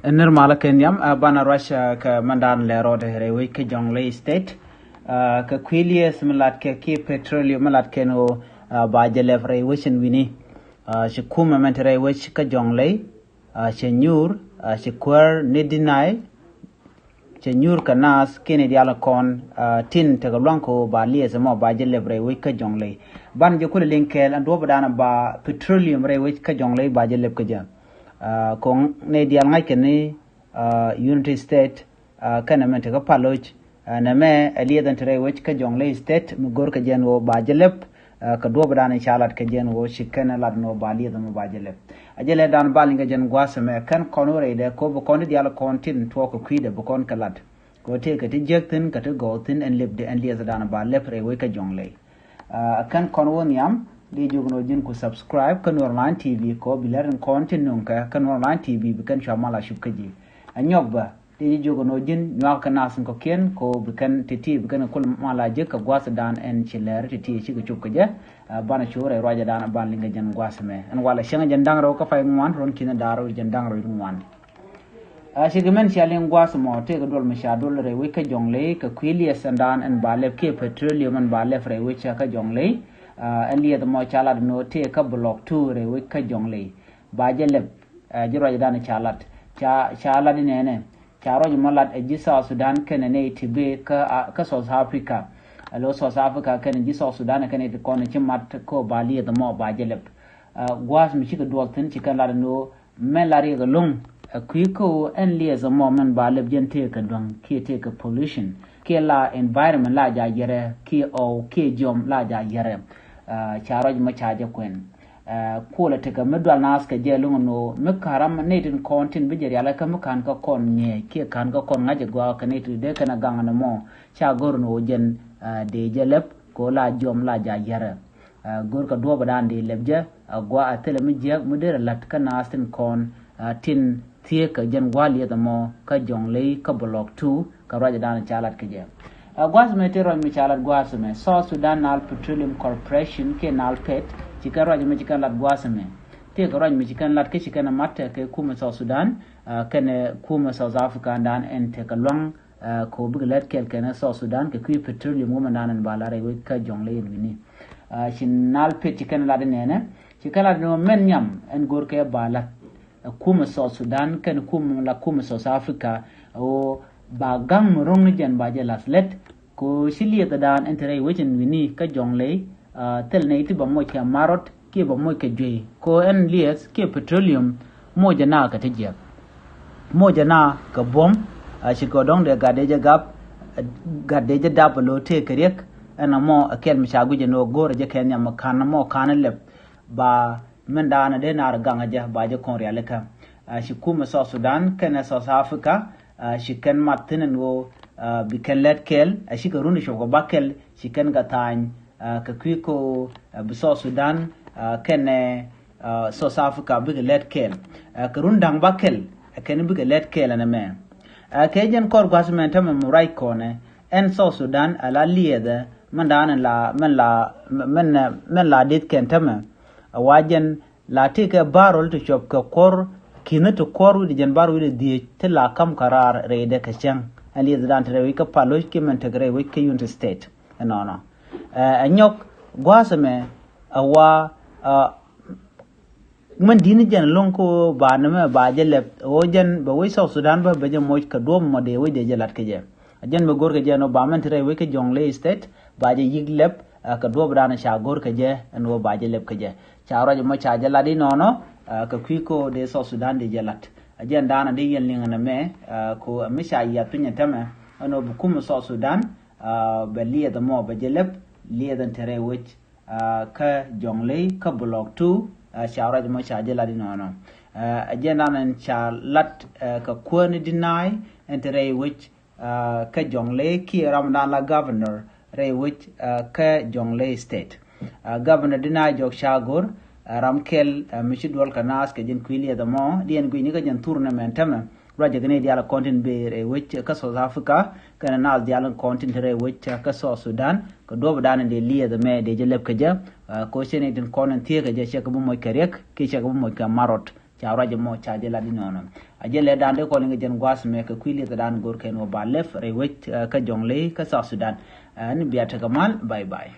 Nirmala Kenyam, Bana Russia, Mandan Lero de Rewik, Jonglei State, Kaquilia, Similat Kaki, Petroleum, Malat Keno, Bajalev Rewishin Winnie, Shikuma Mentere Wishka Jonglei, Shenur, Shikur Nidinai, Shenur Kanas, Kennedy Alacon, Tin Tagalanko, Bali as a more Bajalev Rewika Jonglei, Ban Jokul Linkel, and Dobadana Ba Petroleum Rewika Jonglei, Bajalev Kaja. Kong ne dial ngai kene Unity State kana mente ka paloch na me aliya dan tere wech ka jonglei state mugor ka jen wo bajelep ka do badane chalat ka jen wo shikana lad no baliya dan bajelep ajele dan balinga jen gwasame kan konore de ko bo kon dial kontin to ko kwide bo kon kalat ko te ka ti jektin ka te gotin en lebde en liya dan ba lepre we ka jonglei kan konwon yam di jogno jin ku subscribe kan online tv ko bilaran content nunka kan online tv bikan shamala shubkaji anyogba di jogno jin nyak kanasun ko ken ko bikan titi bikan kul mala je ka gwasa dan en chiler titi shi ku chubkaje bana chore roja dan ban linga jan gwasame an wala shanga jandang ro ka fay mwan ron kina daro jandang ro mwan shigemen shalen gwasamo te ga dol misha dol re we ka jonglei ka kwili sandan en balep ke petroleum en balep re we ka jonglei Elia the more chalat no take a block 2 re wika jonglei bajelep jiro jadana chalat in ene charo malat e jisa Sudan kenene tibe ka South Africa alo South Africa ken jisa Sudan ken it kon chimat ko bali the more bajelep gwas mi chika dualtin chika la no melari the lung kwiko en lia the moment balep gente ka dong ki take a pollution ki la environment la ja yere ki o ki jom la ja yere charoj ma chaje kwen kula teka medwal nas ka jelungo no mekaram netin kontin bijeri ala ka mekan ka kon nye ki kan ka kon ngaje gwa ka netu de kana gangana mo cha gor no jen de jelep ko la jom la ja yara gor ka do badan de lebje gwa atele mi je mudere lat ka nastin kon tin tie ka jen gwali da mo ka jonglei ka block 2 ka raja dan chalat ka je gwas metero mi chalat gwas me South Sudan Nal Petroleum Corporation ke nal pet chika raja mi chika lat gwas me te ka raja mi chika lat ke chika na matte ke kuumɛ South Sudan kene kuumɛ South Africa dan en te ka long ko biglet kel kene South Sudan ke kui petroleum woman dan balare we ka jonglei ni shin nal pet chika lat nene chika lat no men nyam en gor ke balat kuumɛ South Sudan ken kuumɛ South Africa o ba gang murong jen ba je laslet ko shilia dan entere wechen wini ka jonglei tel ne iti ba mo ka marot ke ba mo ka jwe ko en liɛth ke petroleum mo jana ka tejia mo jana ka bom shi ko dong de gadeje dablo te kerek ana mo akel mi shagu je no gore je kenya makana mo kana lep ba menda na de na ganga je ba je kon realeka shi kuumɛ South Sudan kana South Africa she can Martin wo bikan let kel she ka runi shogo bakel she can gatany ka kwiko South Sudan ken South Africa big let kel ka rundang bakel ken big let kel na me ka jen kor gwasment am murai kone en South Sudan ala liede mandan la dit ken tama wajen la take barrel to shop ka kor kina to koru di jan baru di tela kam karar reide ka chang ali dan tere wi ka paloch ki men tegre wi ka Unity State no anyok gwasame awa man dini jan lonko ba na me ba jele o jan ba wi South Sudan ba je moj ka do mo de wi de jelat ke je jan be gor ke je no ba men tere wi ka jonglei state ba je yiglep ka do bra sha gor ke je no ba je lep ke je cha ro je mo cha jela di no ka kwiko de South Sudan de jalat ajen dana de yen linga na me ko misha ya tunya tama ano bukum South Sudan ba liya da mo ba jelep liya dan tere wich ka jonglei ka block 2 shawra mo cha jela di no ajen dana cha lat ka kwani deny tere wich ka jonglei ki ramadan la governor re wich ka jonglei state governor deny jok shagor ramkel mishidwal kanas ke jen kwili da mo dien gwini ka jen tournament tama raja gane diala content be re wich ka South Africa kana nas diala content re wich ka South Sudan ko do badane de liya da me de jelep ka ja ko sene den content tie ka ja sheka bu mo kerek ki sheka bu mo ka marot chawra jamo chaje la dinono ajele dande ko linga jen gwas me ka kwili ta dan gor ken o balef rewet ka jonglei ka South Sudan ni biata kamal bye bye